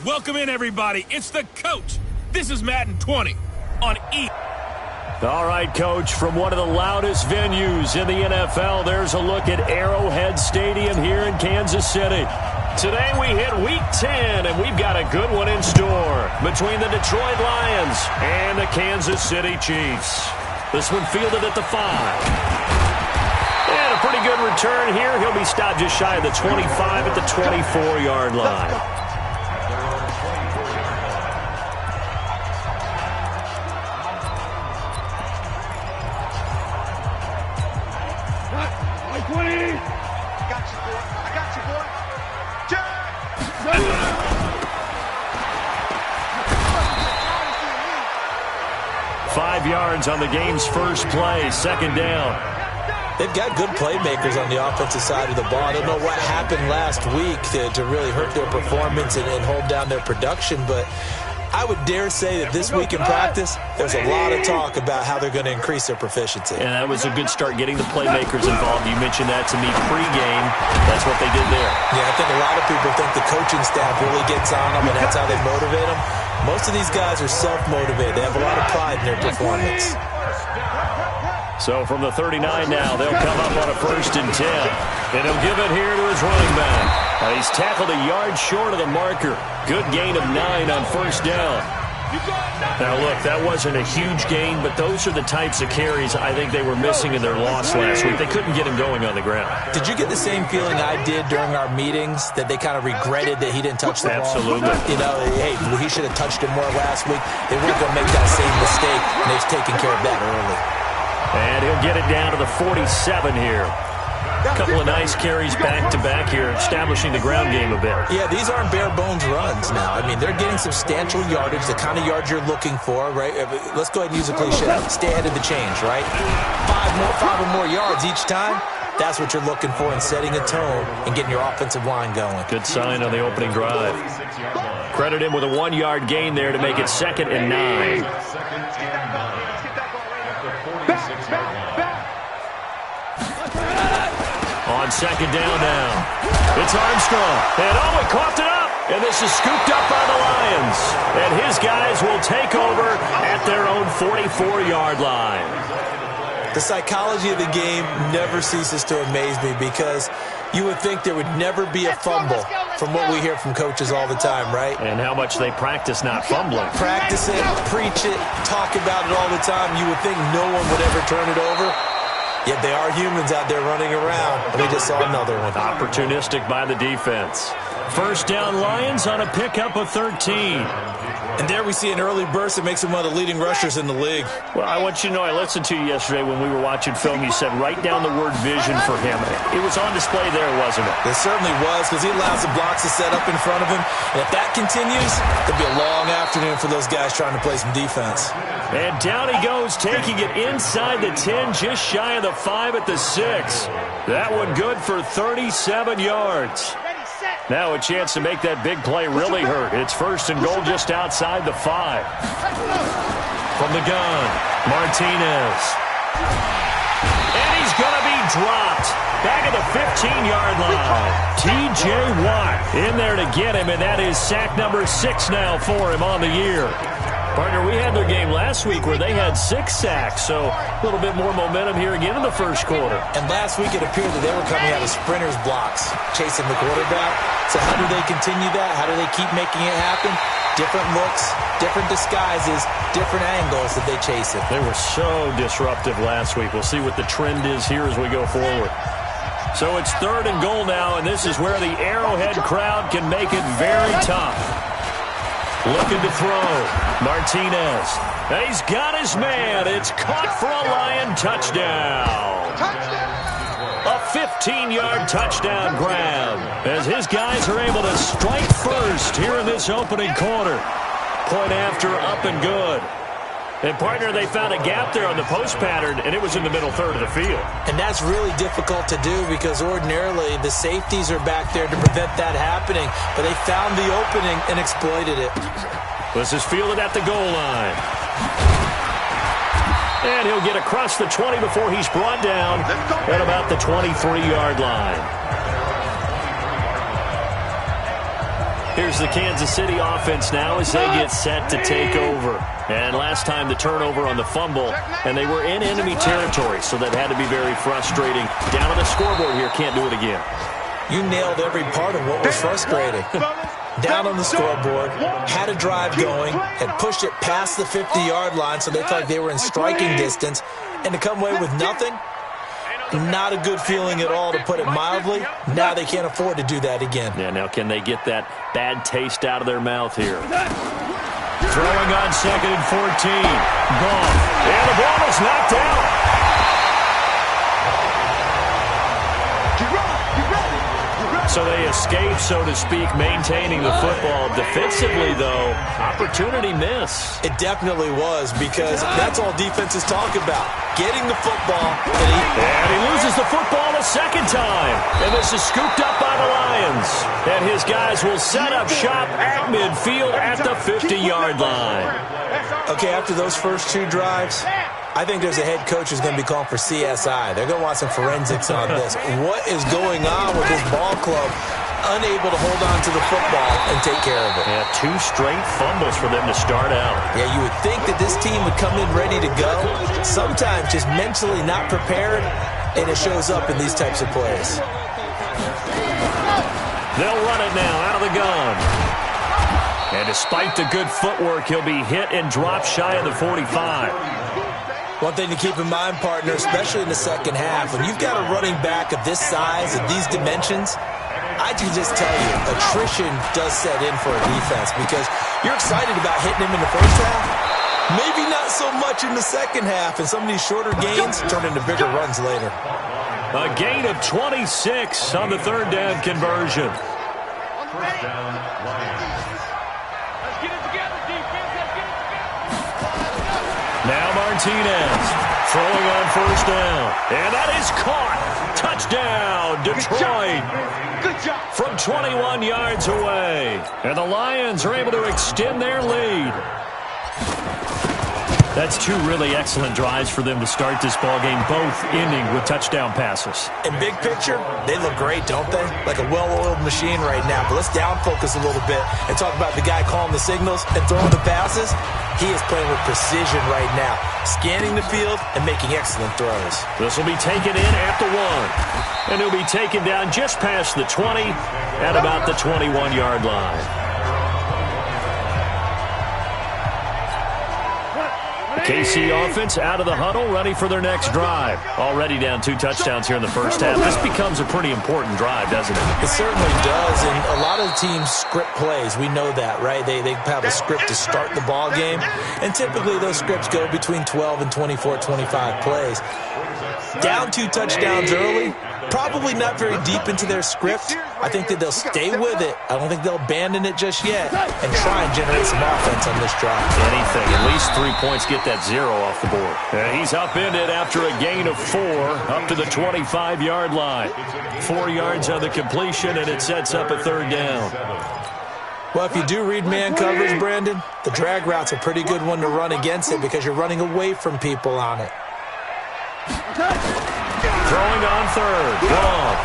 Welcome in, everybody. It's the coach. This is Madden 20 on E. All right, Coach, from one of the loudest venues in the NFL, there's a look at Arrowhead Stadium here in Kansas City. Today we hit Week 10, and we've got a good one in store between the Detroit Lions and the Kansas City Chiefs. This one fielded at the 5. And a pretty good return here. He'll be stopped just shy of the 25 at the 24-yard line. I got you, boy. 5 yards on the game's first play, second down. They've got good playmakers on the offensive side of the ball. I don't know what happened last week to really hurt their performance and hold down their production, but I would dare say that this week in practice, there's a lot of talk about how they're going to increase their proficiency. And that was a good start, getting the playmakers involved. You mentioned that to me pregame. That's what they did there. Yeah, I think a lot of people think the coaching staff really gets on them, and that's how they motivate them. Most of these guys are self-motivated. They have a lot of pride in their performance. So from the 39 now, they'll come up on a 1st and 10. And he'll give it here to his running back. He's tackled a yard short of the marker. Good gain of 9 on 1st down. Now, look, that wasn't a huge gain, but those are the types of carries I think they were missing in their loss last week. They couldn't get him going on the ground. Did you get the same feeling I did during our meetings, that they kind of regretted that he didn't touch the ball? Absolutely. You know, hey, he should have touched it more last week. They weren't going to make that same mistake, and they've taken care of that early. And he'll get it down to the 47 here. A couple of nice carries back-to-back here, establishing the ground game a bit. Yeah, these aren't bare-bones runs now. I mean, they're getting substantial yardage, the kind of yards you're looking for, right? Let's go ahead and use a cliche. Stay ahead of the change, right? Five or more yards each time. That's what you're looking for in setting a tone and getting your offensive line going. Good sign on the opening drive. Credit him with a 1-yard gain there to make it 2nd and 9. On 2nd down now. It's Armstrong. And he coughed it up. And this is scooped up by the Lions. And his guys will take over at their own 44-yard line. The psychology of the game never ceases to amaze me, because you would think there would never be a fumble from what we hear from coaches all the time, right? And how much they practice not fumbling. Practice it, preach it, talk about it all the time. You would think no one would ever turn it over. Yet they are humans out there running around. And we just saw another one. Opportunistic by the defense. 1st down Lions on a pickup of 13. And there we see an early burst that makes him one of the leading rushers in the league. Well, I want you to know, I listened to you yesterday when we were watching film. You said write down the word vision for him. It was on display there, wasn't it? It certainly was, because he allows the blocks to set up in front of him. And if that continues, it'll be a long afternoon for those guys trying to play some defense. And down he goes, taking it inside the 10, just shy of the 5 at the 6. That one good for 37 yards. Now a chance to make that big play really hurt. It's 1st and goal just outside the 5. From the gun, Martinez. And he's going to be dropped. Back at the 15-yard line. T.J. Watt in there to get him, and that is sack number 6 now for him on the year. Partner, we had their game last week where they had 6 sacks, so a little bit more momentum here again in the 1st quarter. And last week it appeared that they were coming out of sprinters blocks, chasing the quarterback. So how do they continue that? How do they keep making it happen? Different looks, different disguises, different angles that they chase it. They were so disruptive last week. We'll see what the trend is here as we go forward. So it's 3rd and goal now, and this is where the Arrowhead crowd can make it very tough. Looking to throw. Martinez. He's got his man. It's caught for a Lion touchdown. A 15-yard touchdown grab as his guys are able to strike first here in this opening quarter. Point after, up and good. And, partner, they found a gap there on the post pattern, and it was in the middle 3rd of the field. And that's really difficult to do, because ordinarily the safeties are back there to prevent that happening. But they found the opening and exploited it. This is fielded at the goal line. And he'll get across the 20 before he's brought down at about the 23-yard line. Here's the Kansas City offense now as they get set to take over. And last time the turnover on the fumble, and they were in enemy territory, so that had to be very frustrating. Down on the scoreboard here, can't do it again. You nailed every part of what was frustrating. Down on the scoreboard, had a drive going, had pushed it past the 50-yard line, so they thought they were in striking distance, and to come away with nothing, not a good feeling at all, to put it mildly. Now they can't afford to do that again. Yeah, now can they get that bad taste out of their mouth here? Throwing on 2nd and 14. Gone. And the ball is knocked out. So they escape, so to speak, maintaining the football. Defensively, though, opportunity miss. It definitely was, because that's all defenses talk about, getting the football. And he loses the football a second time. And this is scooped up by the Lions. And his guys will set up shop at midfield at the 50-yard line. Okay, after those first two drives, I think there's a head coach who's going to be calling for CSI. They're going to want some forensics on this. What is going on with this ball club, unable to hold on to the football and take care of it? Yeah, 2 straight fumbles for them to start out. Yeah, you would think that this team would come in ready to go. Sometimes just mentally not prepared, and it shows up in these types of plays. They'll run it now out of the gun. And despite the good footwork, he'll be hit and dropped shy of the 45. One thing to keep in mind, partner, especially in the second half, when you've got a running back of this size, of these dimensions, I can just tell you, attrition does set in for a defense, because you're excited about hitting him in the first half, maybe not so much in the second half, and some of these shorter gains turn into bigger runs later. A gain of 26 on the third down conversion. Now Martinez throwing on first down. And that is caught. Touchdown, Detroit. Good job. From 21 yards away. And the Lions are able to extend their lead. That's 2 really excellent drives for them to start this ballgame, both ending with touchdown passes. In big picture, they look great, don't they? Like a well-oiled machine right now. But let's down focus a little bit and talk about the guy calling the signals and throwing the passes. He is playing with precision right now, scanning the field and making excellent throws. This will be taken in at the 1. And he'll be taken down just past the 20 at about the 21-yard line. KC offense out of the huddle, ready for their next drive. Already down 2 touchdowns here in the first half. This becomes a pretty important drive, doesn't it? It certainly does, and a lot of teams script plays. We know that, right? They have a script to start the ball game, and typically those scripts go between 12 and 24, 25 plays. Down 2 touchdowns early, probably not very deep into their script. I think that they'll stay with it. I don't think they'll abandon it just yet and try and generate some offense on this drive. Anything. At least 3 points, get that 0 off the board. And he's upended after a gain of 4 up to the 25-yard line. 4 yards on the completion, and it sets up a third down. Well, if you do read man coverage, Brandon, the drag route's a pretty good one to run against it because you're running away from people on it. Throwing on third. Goff.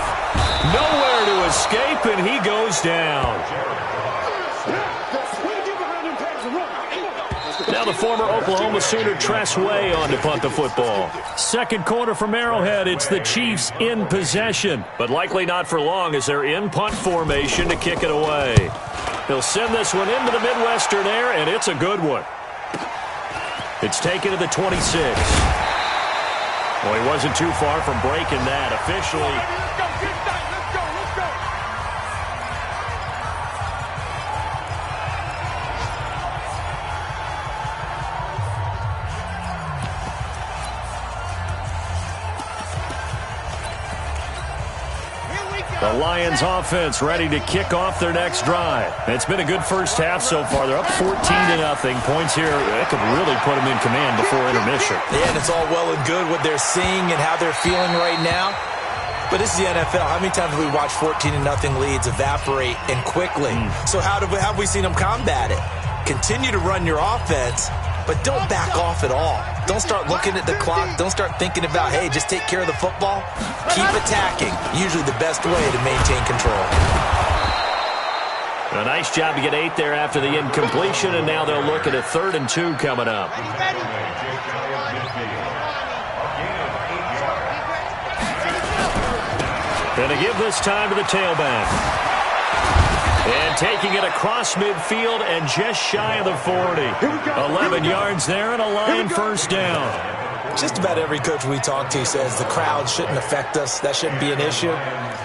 Nowhere to escape, and he goes down. Now the former Oklahoma Sooner Tress Way on to punt the football. Second quarter from Arrowhead. It's the Chiefs in possession, but likely not for long as they're in punt formation to kick it away. He'll send this one into the Midwestern air, and it's a good one. It's taken to the 26. Well, he wasn't too far from breaking that. Officially, the Lions offense ready to kick off their next drive. It's been a good first half so far. They're up 14-0. Points here, that could really put them in command before intermission. Yeah, and it's all well and good what they're seeing and how they're feeling right now. But this is the NFL. How many times have we watched 14-0 leads evaporate and quickly? So how have we seen them combat it? Continue to run your offense, but don't back off at all. Don't start looking at the clock. Don't start thinking about, hey, just take care of the football. Keep attacking. Usually the best way to maintain control. A nice job to get 8 there after the incompletion, and now they'll look at a 3rd and 2 coming up. Going to give this time to the tailback. And taking it across midfield and just shy of the 40. 11 yards there and a line first down. Just about every coach we talk to says the crowd shouldn't affect us. That shouldn't be an issue.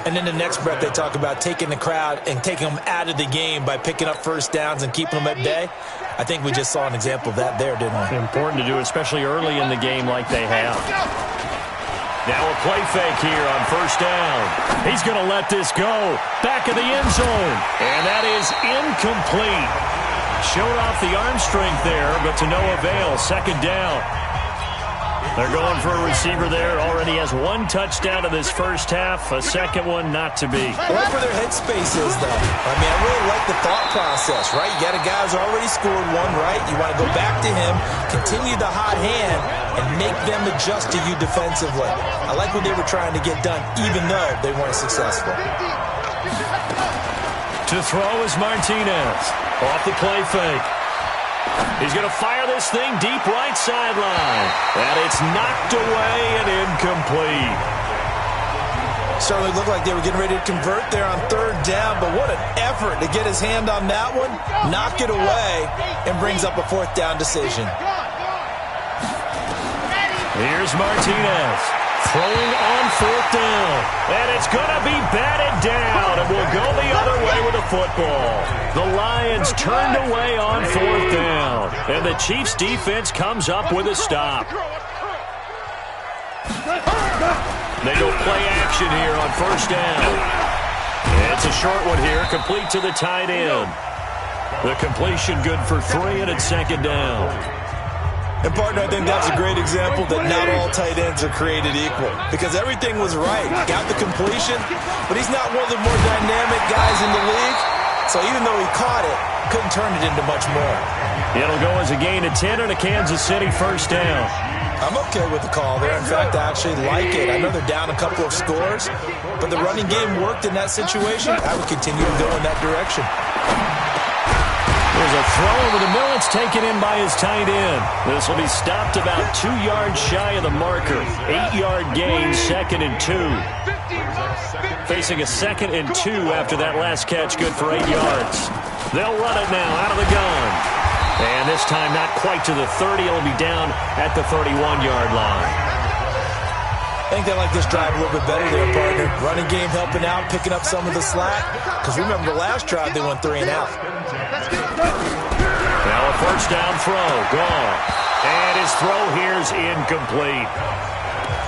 And in the next breath, they talk about taking the crowd and taking them out of the game by picking up first downs and keeping them at bay. I think we just saw an example of that there, didn't we? Important to do, especially early in the game like they have. Now a play fake here on first down. He's going to let this go. Back of the end zone. And that is incomplete. Showed off the arm strength there, but to no avail. Second down. They're going for a receiver there. Already has 1 touchdown in this first half. A second one not to be. I like where their headspace is, though. I mean, I really like the thought process, right? You got a guy who's already scored 1, right? You want to go back to him, continue the hot hand, and make them adjust to you defensively. I like what they were trying to get done, even though they weren't successful. To throw is Martinez. Off the play fake. He's going to fire this thing deep right sideline. And it's knocked away and incomplete. Certainly looked like they were getting ready to convert there on 3rd down, but what an effort to get his hand on that one, knock it away, and brings up a 4th down decision. Here's Martinez. Throwing on 4th down. And it's going to be batted down. And will go the other way with the football. The Lions turned away on 4th down. And the Chiefs defense comes up with a stop. They go play action here on first down. And it's a short one here, complete to the tight end. The completion good for 3, and it's second down. And, partner, I think that's a great example that not all tight ends are created equal. Because everything was right. Got the completion, but he's not one of the more dynamic guys in the league. So even though he caught it, couldn't turn it into much more. It'll go as a gain of 10 and a Kansas City first down. I'm okay with the call there. In fact, I actually like it. I know they're down a couple of scores, but the running game worked in that situation. I would continue to go in that direction. There's a throw over the middle. It's taken in by his tight end. This will be stopped about 2 yards shy of the marker. 8-yard gain, 2nd and 2. Facing a 2nd and 2 after that last catch, good for 8 yards. They'll run it now out of the gun. And this time not quite to the 30. It'll be down at the 31-yard line. I think they like this drive a little bit better there, partner. Running game helping out, picking up some of the slack. Because remember, the last drive they went 3 and out. Now a first down throw, gone. And his throw here's incomplete.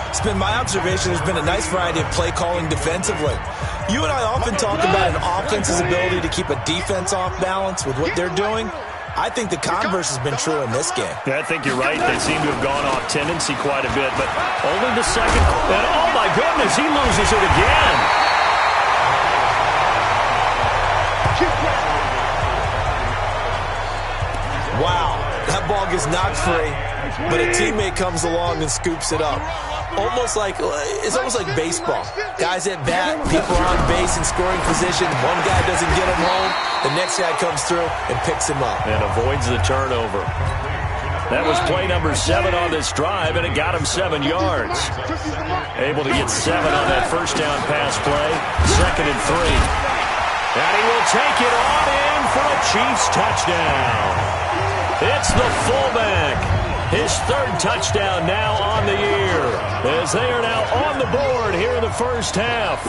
It's been my observation there's been a nice variety of play calling defensively. You and I often talk about an offense's ability to keep a defense off balance with what they're doing. I think the converse has been true in this game. I think you're right. They seem to have gone off tendency quite a bit, but only the second. And oh my goodness, he loses it again. Wow, that ball gets knocked free, but a teammate comes along and scoops it up. It's almost like baseball. Guys at bat, people are on base in scoring position. One guy doesn't get him home. The next guy comes through and picks him up. And avoids the turnover. That was play number 7 on this drive, and it got him 7 yards. Able to get 7 on that first down pass play. 2nd and 3. And he will take it on in for a Chiefs touchdown. It's the fullback. His 3rd touchdown now on the year, as they are now on the board here in the first half.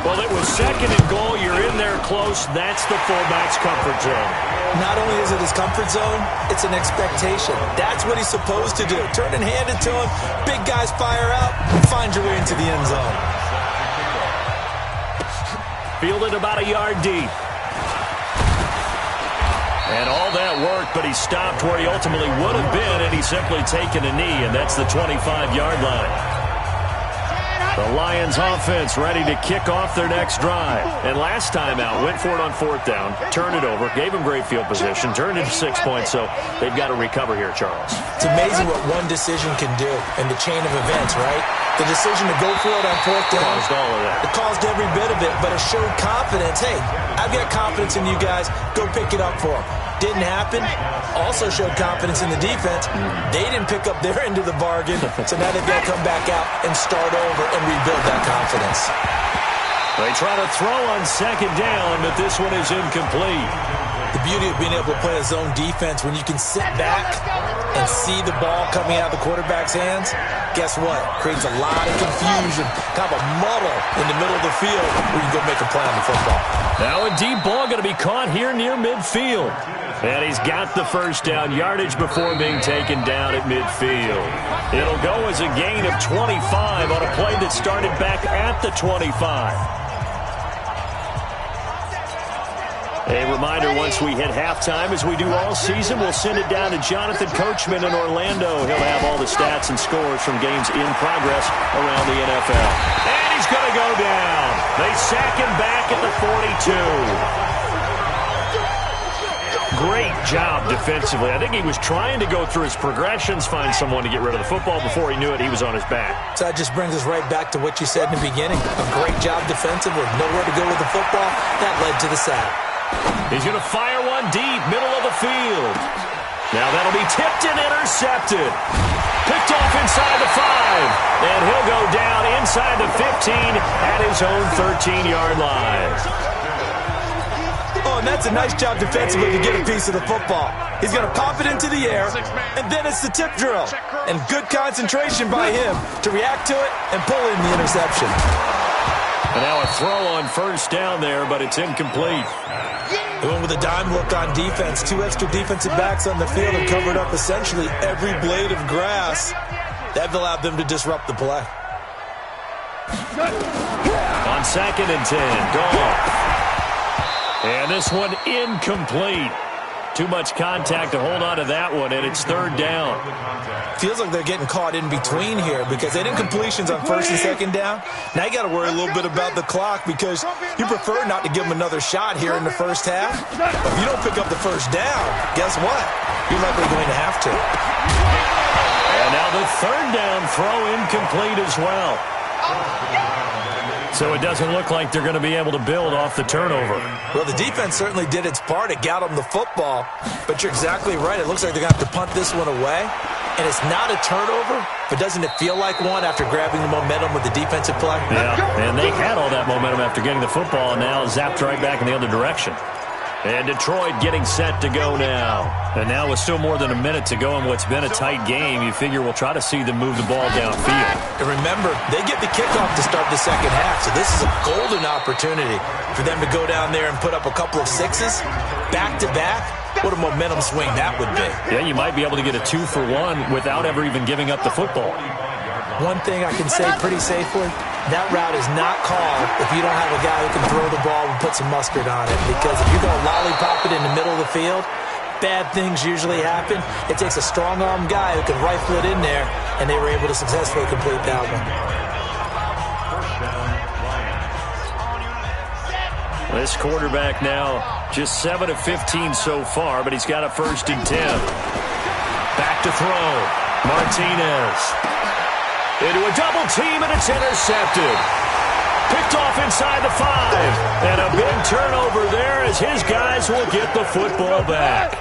Well, it was 2nd and goal. You're in there close. That's the fullback's comfort zone. Not only is it his comfort zone, it's an expectation. That's what he's supposed to do. Turn and hand it to him. Big guys fire out. Find your way into the end zone. Fielded about a yard deep. And all that worked, but he stopped where he ultimately would have been, and he's simply taken a knee, and that's the 25-yard line. The Lions offense ready to kick off their next drive. And last time out, went for it on 4th down, turned it over, gave them great field position, turned it to 6 points, so they've got to recover here, Charles. It's amazing what one decision can do in the chain of events, right? The decision to go for it on 4th down. Caused all of that. It caused every bit of it, but it showed confidence. Hey, I've got confidence in you guys. Go pick it up for them. Didn't happen. Also showed confidence in the defense. They didn't pick up their end of the bargain, so now they've got to come back out and start over and rebuild that confidence. They try to throw on 2nd down, but this one is incomplete. The beauty of being able to play a zone defense when you can sit back and see the ball coming out of the quarterback's hands, guess what? Creates a lot of confusion, kind of a muddle in the middle of the field where you can go make a play on the football. Now a deep ball going to be caught here near midfield. And he's got the 1st down yardage before being taken down at midfield. It'll go as a gain of 25 on a play that started back at the 25. A reminder, once we hit halftime, as we do all season, we'll send it down to Jonathan Coachman in Orlando. He'll have all the stats and scores from games in progress around the NFL. And he's going to go down. They sack him back at the 42. Great job defensively. I think he was trying to go through his progressions, find someone to get rid of the football. Before he knew it, he was on his back. So that just brings us right back to what you said in the beginning. A great job defensively. Nowhere to go with the football. That led to the sack. He's going to fire one deep, middle of the field. Now that'll be tipped and intercepted. Picked off inside the 5. And he'll go down inside the 15 at his own 13-yard line. Oh, and that's a nice job defensively to get a piece of the football. He's going to pop it into the air, and then it's the tip drill. And good concentration by him to react to it and pull in the interception. And now a throw on 1st down there, but it's incomplete. They went with a dime look on defense. 2 extra defensive backs on the field and covered up essentially every blade of grass. That allowed them to disrupt the play. On 2nd and 10, Goff. And this one incomplete. Too much contact to hold on to that one, and it's 3rd down. Feels like they're getting caught in between here because they did completions on 1st and 2nd down. Now you got to worry a little bit about the clock because you prefer not to give them another shot here in the 1st half. But if you don't pick up the 1st down, guess what? You're likely going to have to. And now the 3rd down throw incomplete as well. So it doesn't look like they're going to be able to build off the turnover. Well, the defense certainly did its part. It got them the football. But you're exactly right. It looks like they're going to have to punt this one away. And it's not a turnover, but doesn't it feel like one after grabbing the momentum with the defensive play? Yeah, and they had all that momentum after getting the football, and now zapped right back in the other direction. And Detroit getting set to go now. And now with still more than a minute to go in what's been a tight game, you figure we'll try to see them move the ball downfield. And remember, they get the kickoff to start the 2nd half, so this is a golden opportunity for them to go down there and put up a couple of 6s back-to-back. What a momentum swing that would be. Yeah, you might be able to get a 2-for-1 without ever even giving up the football. One thing I can say pretty safely, that route is not called if you don't have a guy who can throw the ball and put some mustard on it. Because if you're going to lollipop it in the middle of the field, bad things usually happen. It takes a strong-arm guy who can rifle it in there, and they were able to successfully complete that one. This quarterback now just 7 of 15 so far, but he's got a 1st and 10. Back to throw. Martinez. Into a double team, and it's intercepted. Picked off inside the 5. And a big turnover there as his guys will get the football back.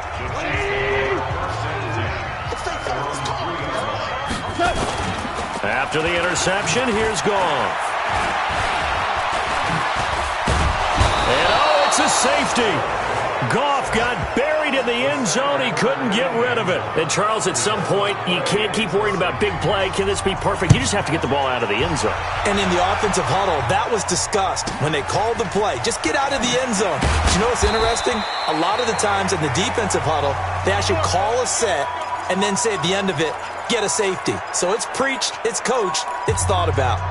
After the interception, here's Goff. And oh, it's a safety. Goff got buried in the end zone. He couldn't get rid of it. And, Charles, at some point, you can't keep worrying about big play. Can this be perfect? You just have to get the ball out of the end zone. And in the offensive huddle, that was discussed when they called the play. Just get out of the end zone. But you know what's interesting? A lot of the times in the defensive huddle, they actually call a set and then say at the end of it, get a safety. So it's preached, it's coached, it's thought about.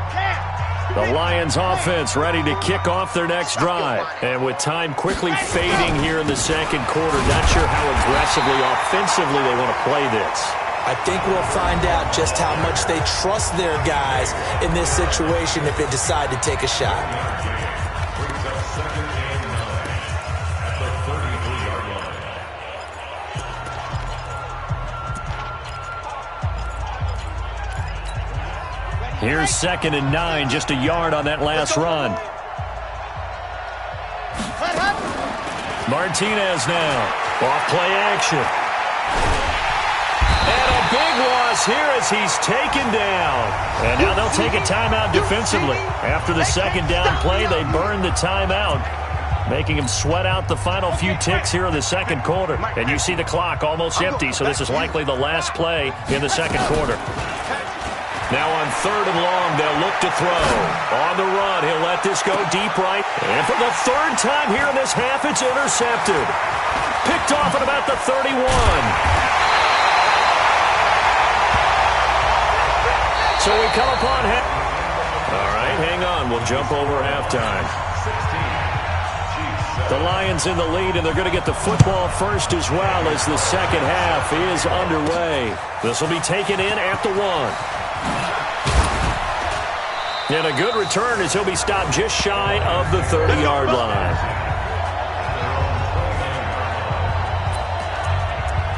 The Lions offense ready to kick off their next drive. And with time quickly fading here in the 2nd quarter, not sure how aggressively, offensively they want to play this. I think we'll find out just how much they trust their guys in this situation if they decide to take a shot. Here's 2nd and 9, just a yard on that last run. Martinez now, off play action. And a big loss here as he's taken down. And now they'll take a timeout defensively. After the 2nd down play, they burn the timeout, making him sweat out the final few ticks here in the 2nd quarter. And you see the clock almost empty, so this is likely the last play in the 2nd quarter. Now on 3rd and long, they'll look to throw. On the run, he'll let this go deep right. And for the 3rd time here in this half, it's intercepted. Picked off at about the 31. So we come upon half. All right, hang on. We'll jump over halftime. The Lions in the lead, and they're going to get the football first as well as the 2nd half is underway. This will be taken in at the 1. And a good return as he'll be stopped just shy of the 30-yard line.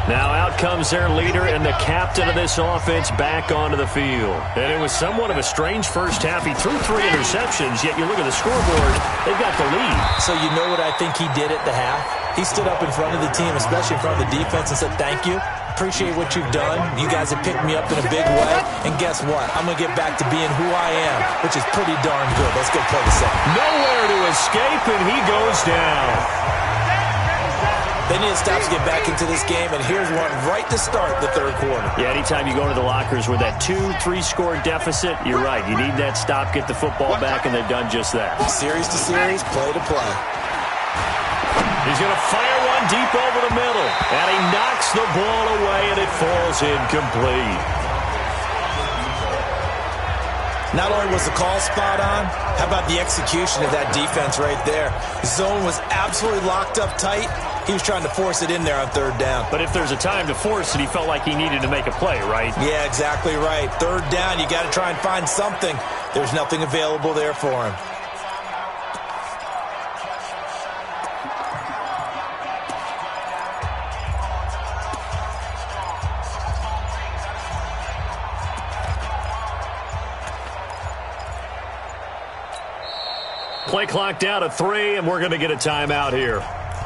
Now out comes their leader and the captain of this offense back onto the field. And it was somewhat of a strange first half. He threw 3 interceptions, yet you look at the scoreboard, they've got the lead. So you know what I think he did at the half? He stood up in front of the team, especially in front of the defense, and said, thank you. Appreciate what you've done. You guys have picked me up in a big way. And guess what? I'm going to get back to being who I am, which is pretty darn good. Let's go play the 2nd. Nowhere to escape, and he goes down. They need to stop to get back into this game, and here's one right to start the 3rd quarter. Yeah, anytime you go to the lockers with that 2-3 score deficit, you're right. You need that stop, get the football back, and they've done just that. Series to series, play to play. He's going to fire one deep over the middle, and he knocks the ball away, and it falls incomplete. Not only was the call spot on, how about the execution of that defense right there? The zone was absolutely locked up tight. He was trying to force it in there on 3rd down. But if there's a time to force it, he felt like he needed to make a play, right? Yeah, exactly right. 3rd down, you got to try and find something. There's nothing available there for him. Play clock down to 3, and we're going to get a timeout here.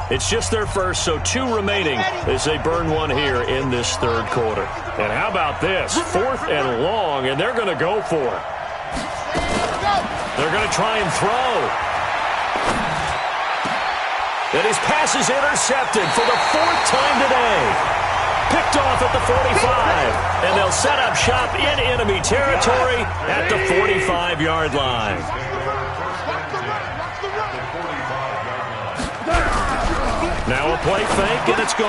It's just their first, so 2 remaining as they burn one here in this 3rd quarter. And how about this? 4th and long, and they're going to go for it. They're going to try and throw. And his pass is intercepted for the 4th time today. Picked off at the 45, and they'll set up shop in enemy territory at the 45-yard line. Now a play fake, and it's gone.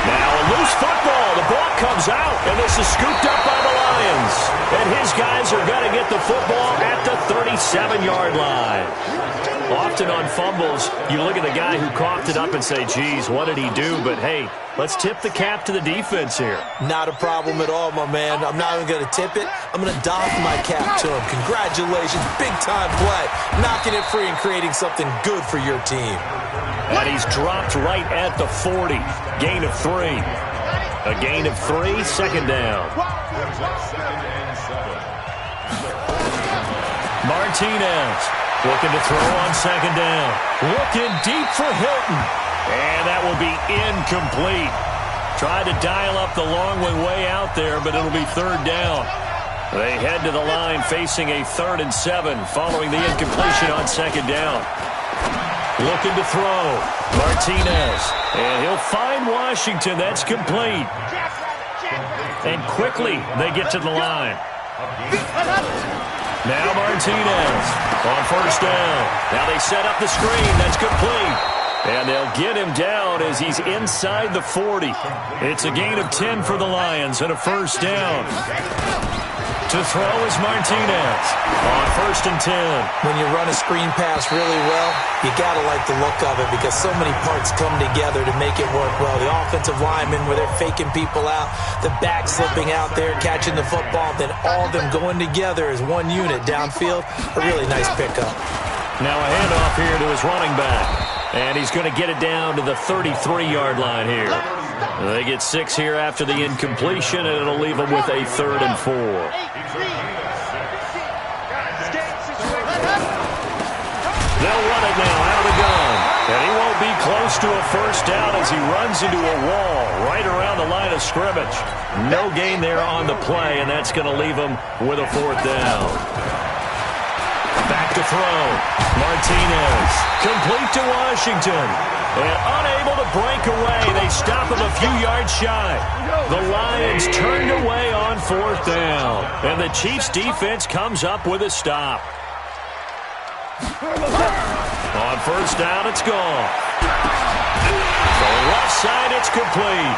Now a loose football. The ball comes out, and this is scooped up by the Lions. And his guys are going to get the football at the 37-yard line. Often on fumbles, you look at the guy who coughed it up and say, geez, what did he do? But, hey, let's tip the cap to the defense here. Not a problem at all, my man. I'm not even going to tip it. I'm going to doff my cap to him. Congratulations. Big-time play. Knocking it free and creating something good for your team. And he's dropped right at the 40. Gain of 3. A gain of 3, 2nd down. Martinez looking to throw on 2nd down. Looking deep for Hilton. And that will be incomplete. Tried to dial up the long one way out there, but it'll be 3rd down. They head to the line facing a 3rd and 7 following the incompletion on 2nd down. Looking to throw. Martinez. And he'll find Washington. That's complete. And quickly they get to the line. Now Martinez on 1st down. Now they set up the screen. That's complete. And they'll get him down as he's inside the 40. It's a gain of 10 for the Lions and a 1st down. To throw is Martinez on 1st and 10. When you run a screen pass really well, you got to like the look of it because so many parts come together to make it work well. The offensive linemen where they're faking people out, the back slipping out there, catching the football, then all of them going together as one unit downfield. A really nice pickup. Now a handoff here to his running back. And he's going to get it down to the 33-yard line here. They get 6 here after the incompletion, and it'll leave them with a 3rd and 4. They'll run it now out of the gun. And he won't be close to a first down as he runs into a wall right around the line of scrimmage. No gain there on the play, and that's going to leave him with a 4th down. Back to throw. Martinez. Complete to Washington. And unable to break away. They stop him a few yards shy. The Lions turned away on 4th down. And the Chiefs defense comes up with a stop. On 1st down, it's gone. To the left side, it's complete.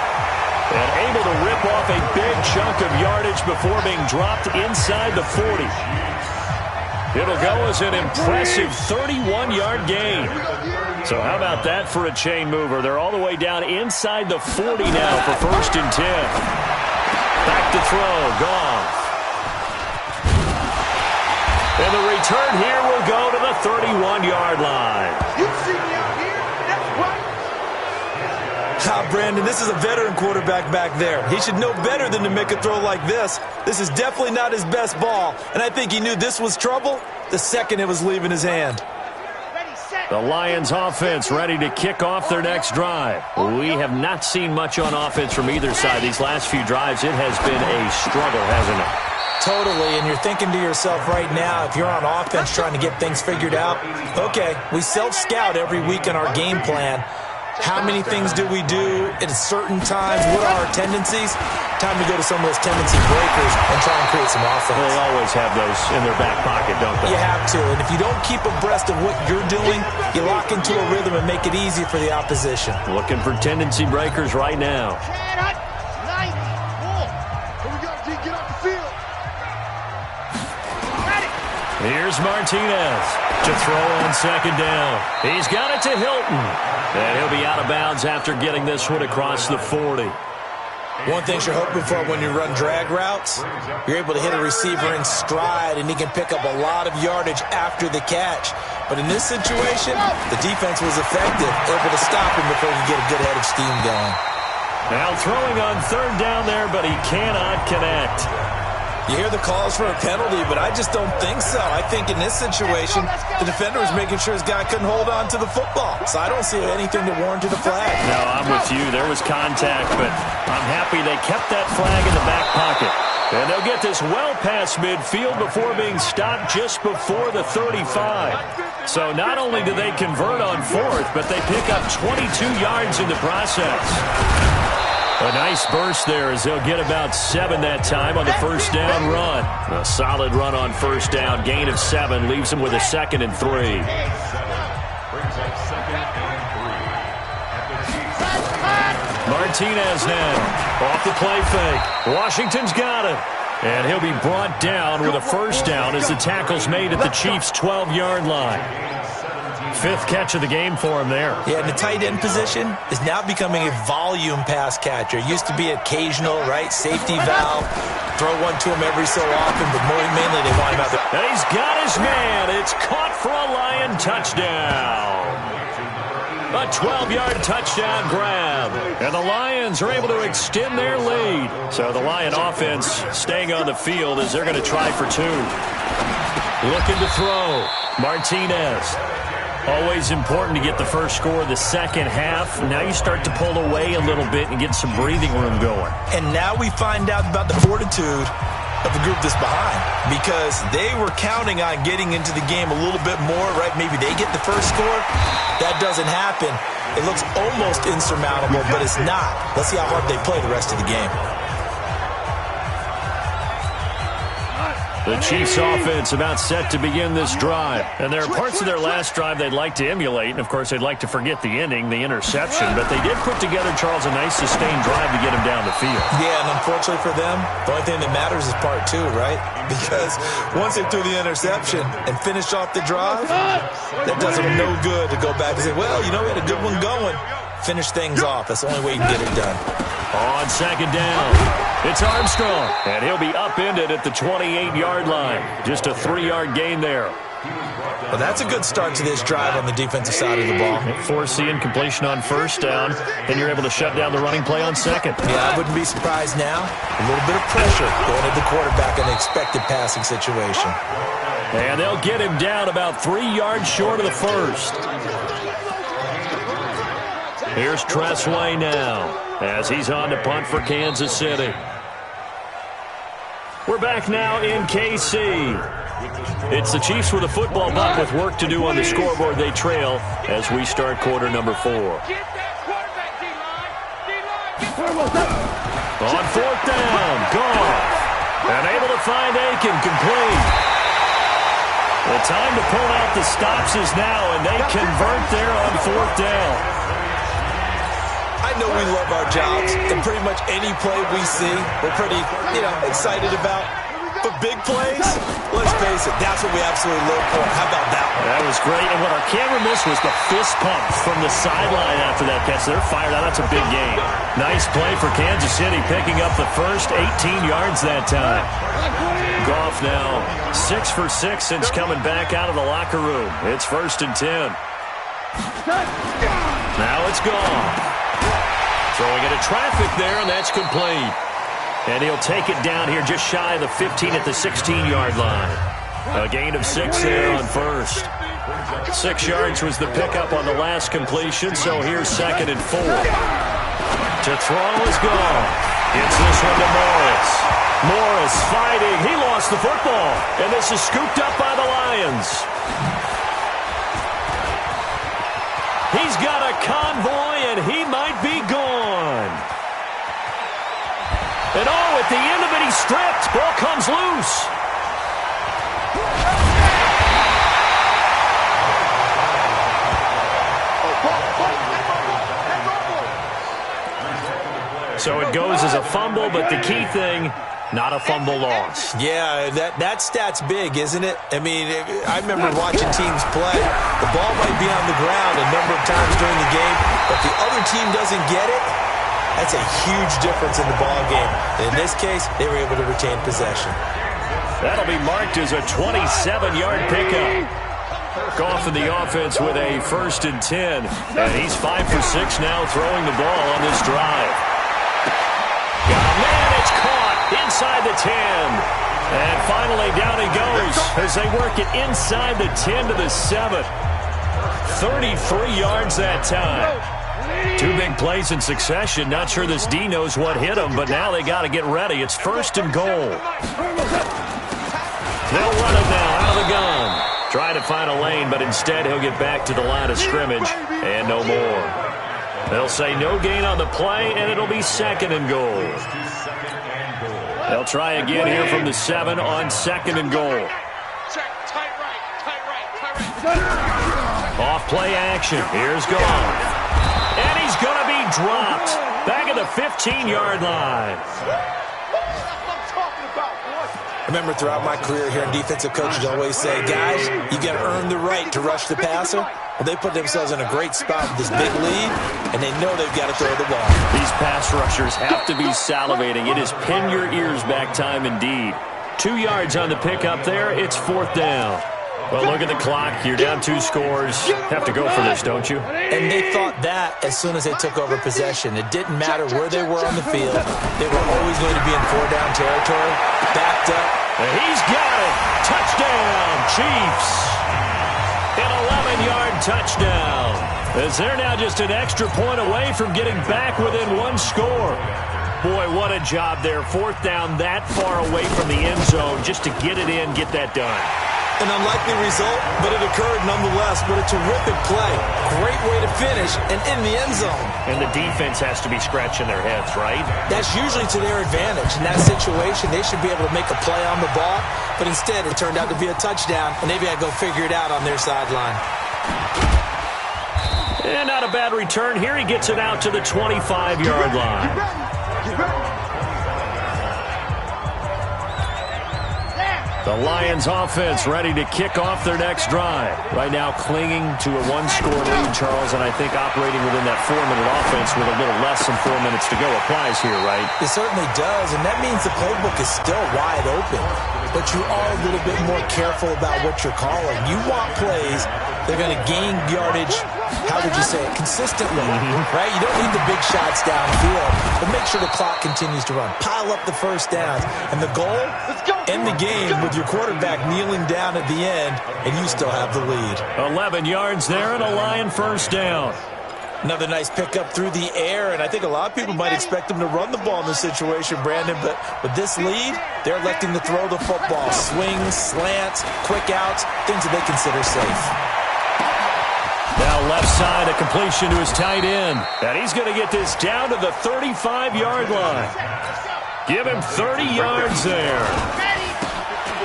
And able to rip off a big chunk of yardage before being dropped inside the 40. It'll go as an impressive 31-yard gain. So how about that for a chain mover? They're all the way down inside the 40 now for 1st and 10. Back to throw. Goff. And the return here will go to the 31-yard line. You see me out here? That's right. Brandon, this is a veteran quarterback back there. He should know better than to make a throw like this. This is definitely not his best ball, and I think he knew this was trouble the second it was leaving his hand. The Lions offense ready to kick off their next drive. We have not seen much on offense from either side these last few drives. It has been a struggle, hasn't it? Totally, and you're thinking to yourself right now, if you're on offense trying to get things figured out, okay, we self-scout every week in our game plan. How many things do we do at certain times? What are our tendencies? Time to go to some of those tendency breakers and try and create some offense. They always have those in their back pocket, don't they? You have to, and if you don't keep abreast of what you're doing, you lock into a rhythm and make it easy for the opposition. Looking for tendency breakers right now. Here's Martinez to throw on 2nd down. He's got it to Hilton. And he'll be out of bounds after getting this one across the 40. One thing you're hoping for when you run drag routes, you're able to hit a receiver in stride, and he can pick up a lot of yardage after the catch. But in this situation, the defense was effective, able to stop him before he could get a good head of steam going. Now throwing on 3rd down there, but he cannot connect. You hear the calls for a penalty, but I just don't think so. I think in this situation, the defender was making sure his guy couldn't hold on to the football. So I don't see anything to warrant a flag. No, I'm with you. There was contact, but I'm happy they kept that flag in the back pocket. And they'll get this well past midfield before being stopped just before the 35. So not only do they convert on 4th, but they pick up 22 yards in the process. A nice burst there as they'll get about 7 that time on the 1st down run. A solid run on 1st down. Gain of 7 leaves them with a 2nd and 3. Martinez now off the play fake. Washington's got it. And he'll be brought down with a 1st down as the tackle's made at the Chiefs' 12-yard line. 5th catch of the game for him there. Yeah, and the tight end position is now becoming a volume pass catcher. It used to be occasional, right? Safety valve. Throw one to him every so often, but mainly they want him out there. And he's got his man. It's caught for a Lion touchdown. A 12-yard touchdown grab. And the Lions are able to extend their lead. So the Lion offense staying on the field as they're going to try for 2. Looking to throw. Martinez. Always important to get the first score of the second half. Now you start to pull away a little bit and get some breathing room going. And now we find out about the fortitude of the group that's behind, because they were counting on getting into the game a little bit more, right? Maybe they get the first score. That doesn't happen. It looks almost insurmountable, but it's not. Let's see how hard they play the rest of the game. The Chiefs offense about set to begin this drive. And there are parts of their last drive they'd like to emulate. And, of course, they'd like to forget the ending, the interception. But they did put together, Charles, a nice sustained drive to get him down the field. Yeah, and unfortunately for them, the only thing that matters is part two, right? Because once they threw the interception and finished off the drive, that does them no good to go back and say, well, you know, we had a good one going. Finish things off. That's the only way you can get it done. On second down, it's Armstrong, and he'll be upended at the 28-yard line. Just a 3-yard gain there. Well, that's a good start to this drive on the defensive side of the ball. Forcing completion on first down, and you're able to shut down the running play on second. Yeah, I wouldn't be surprised now. A little bit of pressure going at the quarterback in an expected passing situation. And they'll get him down about 3 yards short of the first. Here's Tressway now as he's on to punt for Kansas City. We're back now in KC. It's the Chiefs with a football, but with work to do on the scoreboard. They trail as we start quarter number 4. On fourth down, Goff. And able to find Aiken, complete. The time to pull out the stops is now, and they convert there on fourth down. I know we love our jobs, and pretty much any play we see, we're pretty, excited about. But big plays, let's face it, that's what we absolutely live for. How about that one? That was great, and what our camera missed was the fist pump from the sideline after that catch. They're fired out. That's a big gain. Nice play for Kansas City, picking up the first 18 yards that time. Goff now 6 for 6 since coming back out of the locker room. It's 1st and 10. Now it's Goff. Throwing into traffic there, and that's complete. And he'll take it down here just shy of the 15 at the 16-yard line. A gain of 6 there on first. 6 yards was the pickup on the last completion, so here's 2nd and 4. To throw is Goff. Gets this one to Morris. Morris fighting. He lost the football, and this is scooped up by the Lions. He's got a convoy, and he might be gone. And at the end of it, he's stripped. Ball comes loose. So it goes as a fumble, but the key thing, not a fumble loss. Yeah, that stat's big, isn't it? I mean, I remember watching teams play. The ball might be on the ground a number of times during the game, but the other team doesn't get it. That's a huge difference in the ball game. And in this case, they were able to retain possession. That'll be marked as a 27-yard pickup. Goff in the offense with a 1st and 10. And he's 5 for 6 now throwing the ball on this drive. Got a man, it's caught inside the 10. And finally down he goes as they work it inside the 10 to the 7. 33 yards that time. 2 big plays in succession. Not sure this D knows what hit him, but now they got to get ready. It's 1st and goal. They'll run it now out of the gun. Try to find a lane, but instead he'll get back to the line of scrimmage and no more. They'll say no gain on the play, and it'll be 2nd and goal. They'll try again here from the 7 on 2nd and goal. Off play action. Here's Goff. And he's going to be dropped back at the 15-yard line. I remember throughout my career here, defensive coaches always say, guys, you got to earn the right to rush the passer. Well, they put themselves in a great spot with this big lead, and they know they've got to throw the ball. These pass rushers have to be salivating. It is pin your ears back time indeed. 2 yards on the pickup there. It's 4th down. Well, look at the clock. You're down 2 scores. Have to go for this, don't you? And they thought that as soon as they took over possession. It didn't matter where they were on the field. They were always going to be in 4-down territory, backed up. And he's got it. Touchdown, Chiefs. An 11-yard touchdown. As they're now just an extra point away from getting back within 1 score. Boy, what a job there. 4th down that far away from the end zone just to get it in, get that done. An unlikely result, but it occurred nonetheless. But a terrific play. Great way to finish and in the end zone. And the defense has to be scratching their heads, right? That's usually to their advantage. In that situation, they should be able to make a play on the ball. But instead, it turned out to be a touchdown, and they've got to go figure it out on their sideline. And not a bad return here. He gets it out to the 25-yard line. The Lions offense ready to kick off their next drive. Right now clinging to a one-score lead, Charles, and I think operating within that 4-minute offense with a little less than 4 minutes to go applies here, right? It certainly does, and that means the playbook is still wide open. But you are a little bit more careful about what you're calling. You want plays that are going to gain yardage, how would you say it, consistently, right? You don't need the big shots downfield, but make sure the clock continues to run. Pile up the first downs. And the goal, end the game with your quarterback kneeling down at the end, and you still have the lead. 11 yards there and a Lion first down. Another nice pickup through the air, and I think a lot of people might expect him to run the ball in this situation, Brandon, but with this lead, they're electing to throw the football. Swings, slants, quick outs, things that they consider safe. Now left side, a completion to his tight end. And he's going to get this down to the 35-yard line. Give him 30 yards there.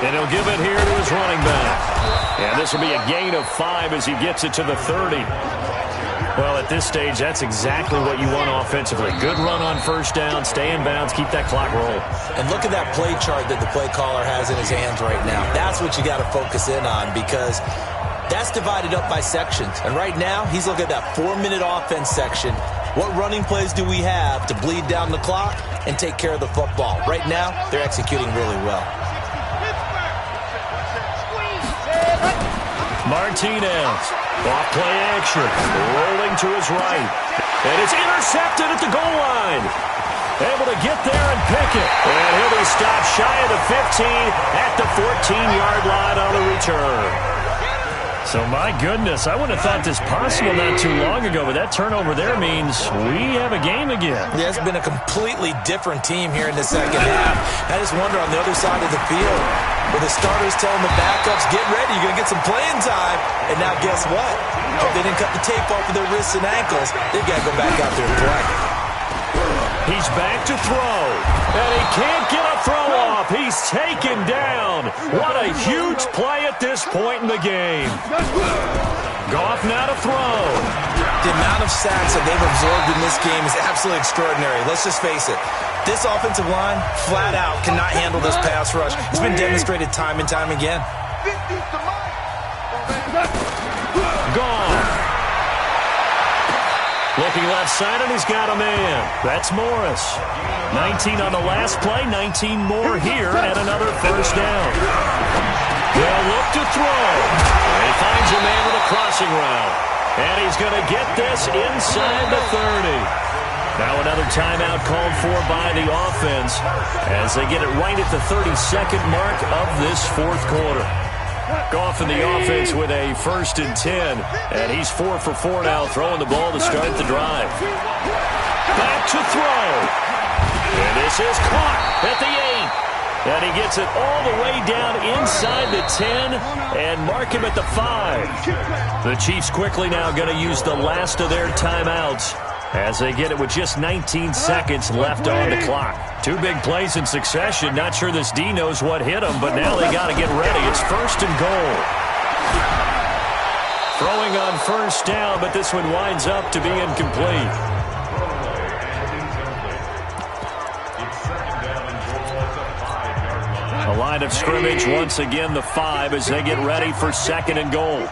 And he'll give it here to his running back. And this will be a gain of 5 as he gets it to the 30. Well, at this stage, that's exactly what you want offensively. Good run on first down, stay in bounds, keep that clock rolling. And look at that play chart that the play caller has in his hands right now. That's what you got to focus in on because that's divided up by sections. And right now, he's looking at that 4-minute offense section. What running plays do we have to bleed down the clock and take care of the football? Right now, they're executing really well. Martinez, off play action, rolling to his right. And it's intercepted at the goal line. Able to get there and pick it. And he'll be stopped shy of the 15 at the 14-yard line on the return. So, my goodness, I wouldn't have thought this possible not too long ago, but that turnover there means we have a game again. Yeah, it's been a completely different team here in the second half. I just wonder on the other side of the field, where the starters telling the backups, get ready, you're going to get some playing time. And now guess what? If they didn't cut the tape off of their wrists and ankles, they've got to go back out there and play. He's back to throw, and he can't get a throw off. He's taken down. What a huge play at this point in the game. Goff now to throw. The amount of sacks that they've absorbed in this game is absolutely extraordinary. Let's just face it. This offensive line, flat out, cannot handle this pass rush. It's been demonstrated time and time again. Goff. Looking left side, and he's got a man. That's Morris. 19 on the last play, 19 more here, and another first down. They'll look to throw. And he finds a man with a crossing route. And he's going to get this inside the 30. Now another timeout called for by the offense as they get it right at the 32nd mark of this fourth quarter. Goff in the offense with a 1st and 10, and he's 4 for 4 now, throwing the ball to start the drive. Back to throw. And this is caught at the 8. And he gets it all the way down inside the 10 and mark him at the 5. The Chiefs quickly now going to use the last of their timeouts as they get it with just 19 seconds left on the clock. 2 big plays in succession. Not sure this D knows what hit him, but now they got to get ready. It's 1st and goal. Throwing on first down, but this one winds up to be incomplete. A line of scrimmage, once again the 5 as they get ready for 2nd and goal.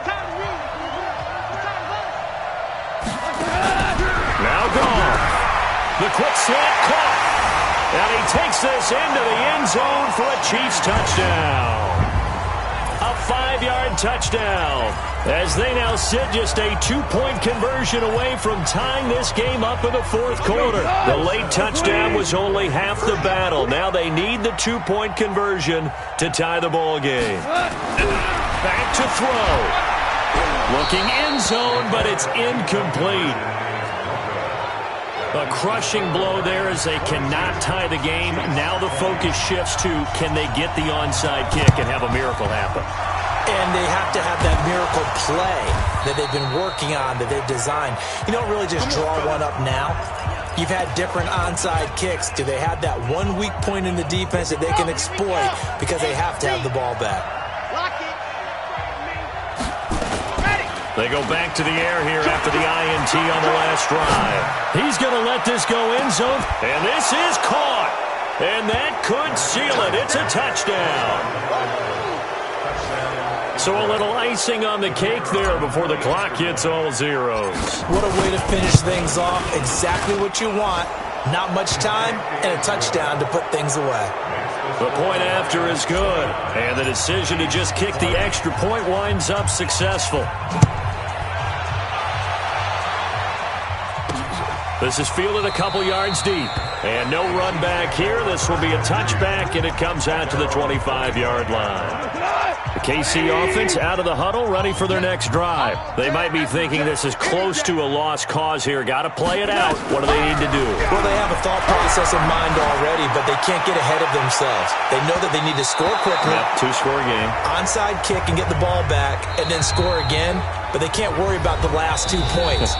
Now Goff. The quick slant caught. And he takes this into the end zone for a Chiefs touchdown. A 5-yard touchdown as they now sit just a 2-point conversion away from tying this game up in the fourth quarter. The late touchdown was only half the battle. Now they need the 2-point conversion to tie the ball game. Back to throw. Looking end zone, but it's incomplete. A crushing blow there as they cannot tie the game. Now the focus shifts to can they get the onside kick and have a miracle happen. And they have to have that miracle play that they've been working on, that they've designed. You don't really just draw one up now. You've had different onside kicks. Do they have that one weak point in the defense that they can exploit because they have to have the ball back? They go back to the air here after the INT on the last drive. He's going to let this go end zone, and this is caught. And that could seal it. It's a touchdown. So a little icing on the cake there before the clock hits all zeros. What a way to finish things off. Exactly what you want. Not much time and a touchdown to put things away. The point after is good. And the decision to just kick the extra point winds up successful. This is fielded a couple yards deep. And no run back here. This will be a touchback, and it comes out to the 25-yard line. The KC offense out of the huddle, ready for their next drive. They might be thinking this is close to a lost cause here. Got to play it out. What do they need to do? Well, they have a thought process in mind already, but they can't get ahead of themselves. They know that they need to score quickly. Yep, two-score game. Onside kick and get the ball back, and then score again. But they can't worry about the last 2 points.